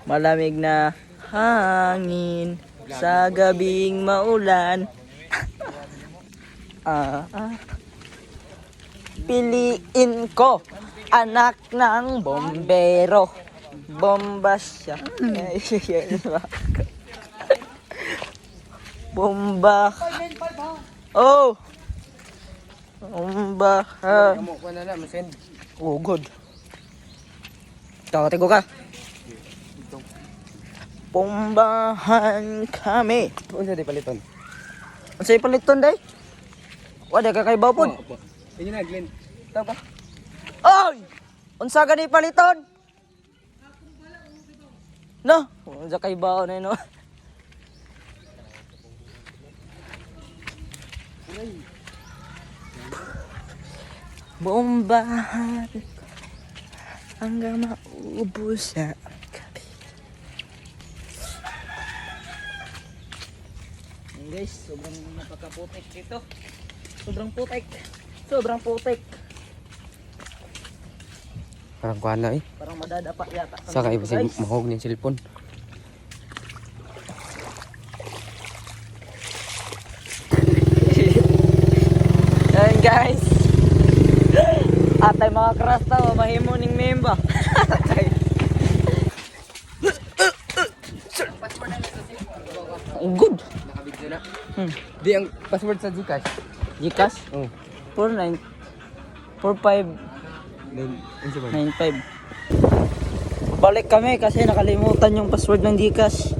Malamig na hangin sa gabing maulan. Piliin ko anak ng bombero. Bomba siya. Bomba. Oh. Bomba. Kamu ko na masin. Oh, good. Tigo ka. Bombahan kami. Unsa di paliton? Unsay paliton day? Wala ka kay bapod. Inyo na Glenn. Taw ka. Oy! Unsa gani paliton? No, unsa kay bao na no. Bombahan hanggang maubos na gabi. Guys, sobrang napakaputik dito. Sobrang putik. Sobrang putik. Parang kuha na eh. Parang madadapa yata. Saka iba si mahog ng cellphone. Ayan guys. Atay mga krasta, mahimo ning memba. Good. Nakabidyo na. Di ang password sa Gcash. Gcash? Oh. 49 45 Unsa ba? 95. Balik kami kasi nakalimutan yung password ng Gcash.